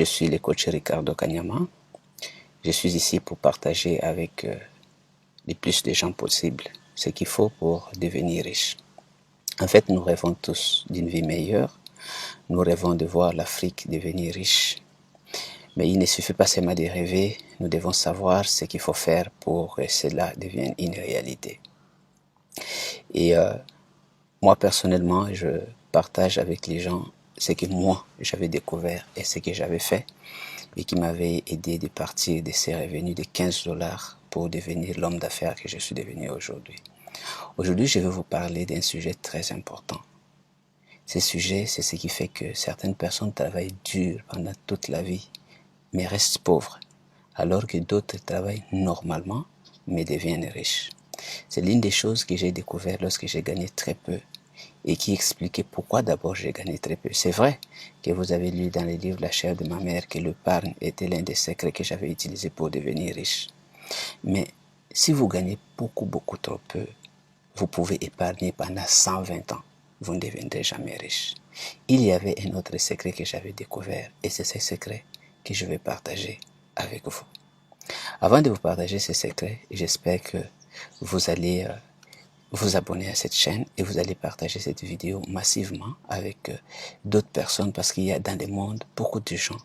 Je suis le coach Ricardo Kanyama. Je suis ici pour partager avec le plus de gens possible ce qu'il faut pour devenir riche. En fait, nous rêvons tous d'une vie meilleure. Nous rêvons de voir l'Afrique devenir riche. Mais il ne suffit pas seulement de rêver, nous devons savoir ce qu'il faut faire pour que cela devienne une réalité. Et moi, personnellement, je partage avec les gens ce que moi, j'avais découvert et ce que j'avais fait et qui m'avait aidé de partir de ces revenus de 15 dollars pour devenir l'homme d'affaires que je suis devenu aujourd'hui. Aujourd'hui, je vais vous parler d'un sujet très important. Ce sujet, c'est ce qui fait que certaines personnes travaillent dur pendant toute la vie, mais restent pauvres, alors que d'autres travaillent normalement, mais deviennent riches. C'est l'une des choses que j'ai découvert lorsque j'ai gagné très peu et qui expliquait pourquoi d'abord j'ai gagné très peu. C'est vrai que vous avez lu dans les livres La chair de ma mère que l'épargne était l'un des secrets que j'avais utilisé pour devenir riche. Mais si vous gagnez beaucoup trop peu, vous pouvez épargner pendant 120 ans. Vous ne deviendrez jamais riche. Il y avait un autre secret que j'avais découvert et c'est ce secret que je vais partager avec vous. Avant de vous partager ce secret, j'espère que vous allez vous abonner à cette chaîne et vous allez partager cette vidéo massivement avec d'autres personnes parce qu'il y a dans le monde beaucoup de gens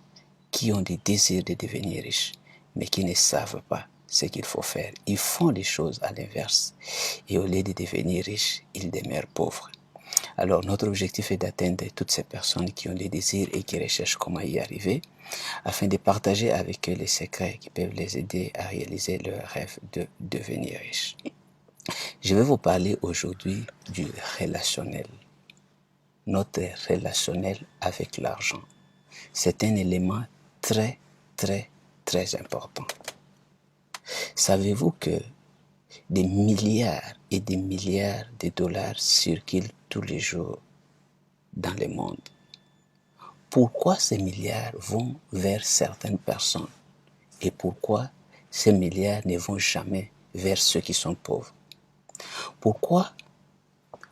qui ont des désirs de devenir riches mais qui ne savent pas ce qu'il faut faire. Ils font les choses à l'inverse et au lieu de devenir riches, ils demeurent pauvres. Alors notre objectif est d'atteindre toutes ces personnes qui ont des désirs et qui recherchent comment y arriver afin de partager avec eux les secrets qui peuvent les aider à réaliser leur rêve de devenir riches. Je vais vous parler aujourd'hui du relationnel, notre relationnel avec l'argent. C'est un élément très important. Savez-vous que des milliards et des milliards de dollars circulent tous les jours dans le monde? Pourquoi ces milliards vont vers certaines personnes et pourquoi ces milliards ne vont jamais vers ceux qui sont pauvres? Pourquoi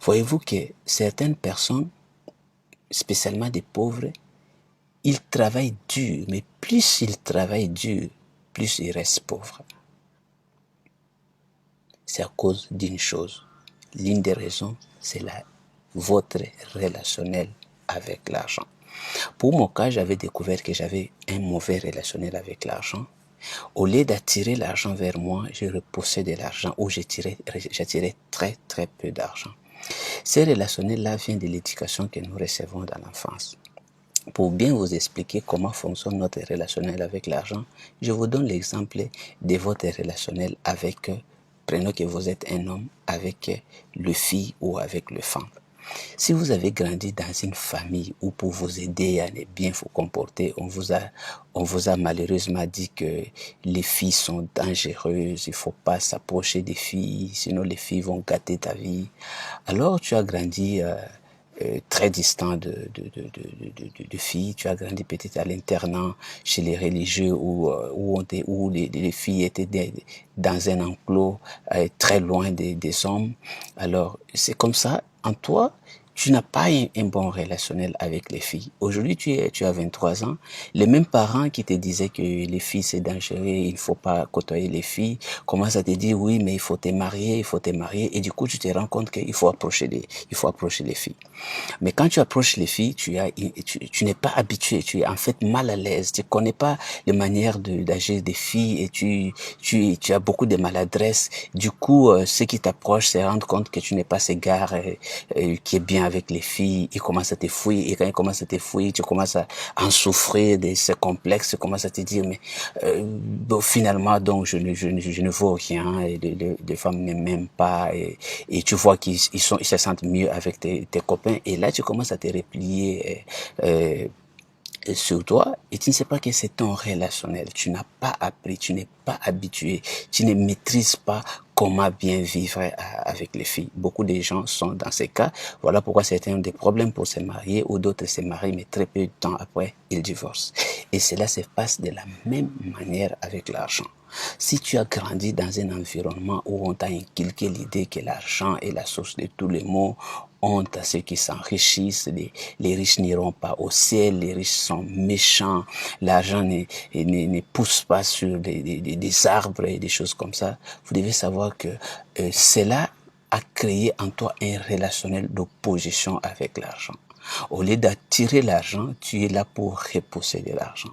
voyez-vous que certaines personnes, spécialement des pauvres, ils travaillent dur, mais plus ils travaillent dur, plus ils restent pauvres? C'est à cause d'une chose. L'une des raisons, c'est votre relationnel avec l'argent. Pour mon cas, j'avais découvert que j'avais un mauvais relationnel avec l'argent. Au lieu d'attirer l'argent vers moi, je repoussais de l'argent ou j'attirais très peu d'argent. Ces relationnels-là viennent de l'éducation que nous recevons dans l'enfance. Pour bien vous expliquer comment fonctionne notre relationnel avec l'argent, je vous donne l'exemple de votre relationnel avec, prenons que vous êtes un homme, avec le fille ou avec le femme. Si vous avez grandi dans une famille où pour vous aider à bien vous comporter, on vous a malheureusement dit que les filles sont dangereuses, il ne faut pas s'approcher des filles, sinon les filles vont gâter ta vie. Alors tu as grandi très distant de filles, tu as grandi peut-être à l'internat chez les religieux où les filles étaient dans un enclos très loin des hommes. Alors c'est comme ça, en toi, tu n'as pas un bon relationnel avec les filles. Aujourd'hui, tu as 23 ans. Les mêmes parents qui te disaient que les filles c'est dangereux, il ne faut pas côtoyer les filles, commencent à te dire oui, mais il faut te marier. Et du coup, tu te rends compte qu'il faut approcher les filles. Mais quand tu approches les filles, tu n'es pas habitué, tu es en fait mal à l'aise, tu connais pas les manières d'agir des filles et tu as beaucoup de maladresse. Du coup, ceux qui t'approchent se rendent compte que tu n'es pas ce gars qui est bien avec les filles. Ils commencent à te fouiller et quand ils commencent à te fouiller, tu commences à en souffrir de ce complexe, tu commences à te dire mais bon, finalement donc je ne vaux rien et les femmes ne m'aiment pas et tu vois qu'ils se sentent mieux avec tes copains et là tu commences à te replier sur toi et tu ne sais pas que c'est ton relationnel. Tu n'as pas appris, tu n'es pas habitué, tu ne maîtrises pas comment bien vivre avec les filles. Beaucoup de gens sont dans ces cas. Voilà pourquoi certains ont des problèmes pour se marier ou d'autres se marient mais très peu de temps après ils divorcent. Et cela se passe de la même manière avec l'argent. Si tu as grandi dans un environnement où on t'a inculqué l'idée que l'argent est la source de tous les maux, honte à ceux qui s'enrichissent, les riches n'iront pas au ciel, les riches sont méchants, l'argent ne pousse pas sur des arbres et des choses comme ça. Vous devez savoir que cela a créé en toi un relationnel d'opposition avec l'argent. Au lieu d'attirer l'argent, tu es là pour repousser de l'argent.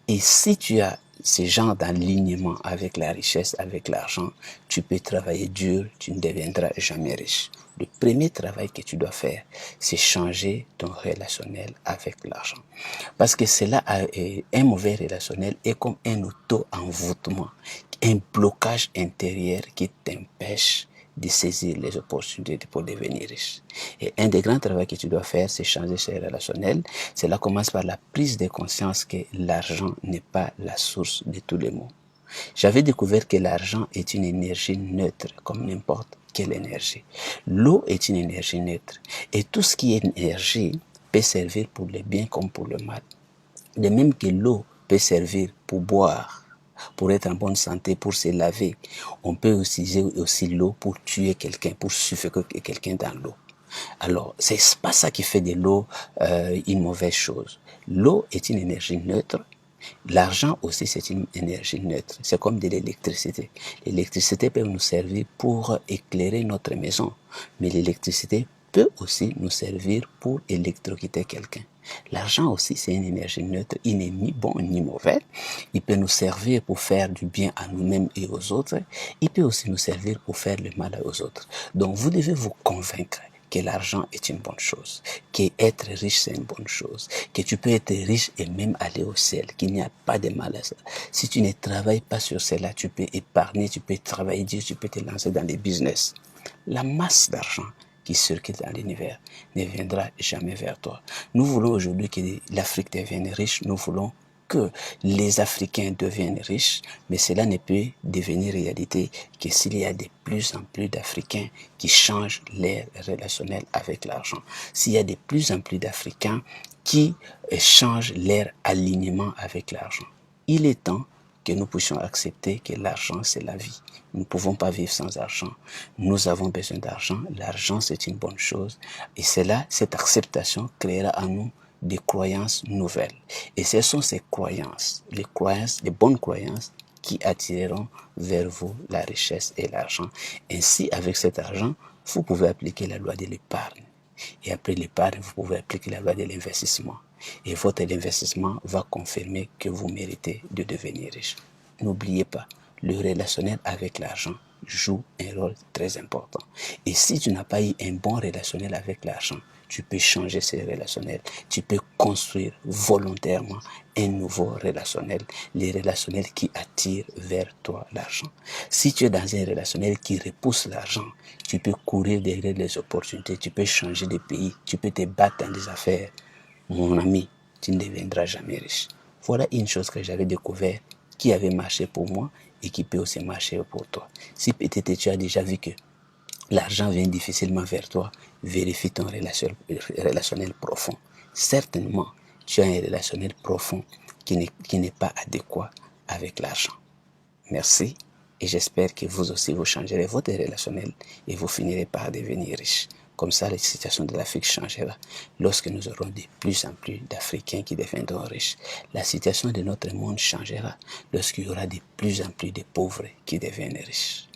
Et si tu as ce genre d'alignement avec la richesse, avec l'argent, tu peux travailler dur, tu ne deviendras jamais riche. Le premier travail que tu dois faire, c'est changer ton relationnel avec l'argent. Parce que cela, un mauvais relationnel est comme un auto-envoûtement, un blocage intérieur qui t'empêche de saisir les opportunités pour devenir riche. Et un des grands travaux que tu dois faire, c'est changer ce relationnel. Cela commence par la prise de conscience que l'argent n'est pas la source de tous les maux. J'avais découvert que l'argent est une énergie neutre, comme n'importe quelle énergie. L'eau est une énergie neutre. Et tout ce qui est énergie peut servir pour le bien comme pour le mal. De même que l'eau peut servir pour boire, pour être en bonne santé, pour se laver. On peut utiliser aussi l'eau pour tuer quelqu'un, pour suffoquer quelqu'un dans l'eau. Alors, c'est pas ça qui fait de l'eau une mauvaise chose. L'eau est une énergie neutre. L'argent aussi, c'est une énergie neutre. C'est comme de l'électricité. L'électricité peut nous servir pour éclairer notre maison, mais l'électricité peut aussi nous servir pour électrocuter quelqu'un. L'argent aussi, c'est une énergie neutre. Il n'est ni bon ni mauvais. Il peut nous servir pour faire du bien à nous-mêmes et aux autres. Il peut aussi nous servir pour faire le mal aux autres. Donc, vous devez vous convaincre que l'argent est une bonne chose, que être riche c'est une bonne chose, que tu peux être riche et même aller au ciel, qu'il n'y a pas de mal à ça. Si tu ne travailles pas sur cela, tu peux épargner, tu peux travailler, tu peux te lancer dans des business. La masse d'argent qui circule dans l'univers ne viendra jamais vers toi. Nous voulons aujourd'hui que l'Afrique devienne riche, nous voulons que les Africains deviennent riches, mais cela ne peut devenir réalité que s'il y a de plus en plus d'Africains qui changent leur relationnel avec l'argent. S'il y a de plus en plus d'Africains qui changent leur alignement avec l'argent. Il est temps que nous puissions accepter que l'argent, c'est la vie. Nous ne pouvons pas vivre sans argent. Nous avons besoin d'argent. L'argent, c'est une bonne chose. Et cela, cette acceptation créera en nous des croyances nouvelles. Et ce sont ces croyances, les bonnes croyances, qui attireront vers vous la richesse et l'argent. Ainsi, avec cet argent, vous pouvez appliquer la loi de l'épargne. Et après l'épargne, vous pouvez appliquer la loi de l'investissement. Et votre investissement va confirmer que vous méritez de devenir riche. N'oubliez pas, le relationnel avec l'argent joue un rôle très important. Et si tu n'as pas eu un bon relationnel avec l'argent, tu peux changer ce relationnel. Tu peux construire volontairement un nouveau relationnel, les relationnels qui attirent vers toi l'argent. Si tu es dans un relationnel qui repousse l'argent, tu peux courir derrière les opportunités, tu peux changer de pays, tu peux te battre dans des affaires. Mon ami, tu ne deviendras jamais riche. Voilà une chose que j'avais découvert qui avait marché pour moi et qui peut aussi marcher pour toi. Si peut-être tu as déjà vu que l'argent vient difficilement vers toi, vérifie ton relationnel profond. Certainement, tu as un relationnel profond qui n'est pas adéquat avec l'argent. Merci et j'espère que vous aussi vous changerez votre relationnel et vous finirez par devenir riche. Comme ça, la situation de l'Afrique changera lorsque nous aurons de plus en plus d'Africains qui deviendront riches. La situation de notre monde changera lorsqu'il y aura de plus en plus de pauvres qui deviennent riches.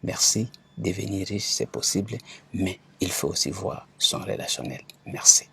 Merci. Devenir riche, c'est possible, mais il faut aussi voir son relationnel. Merci.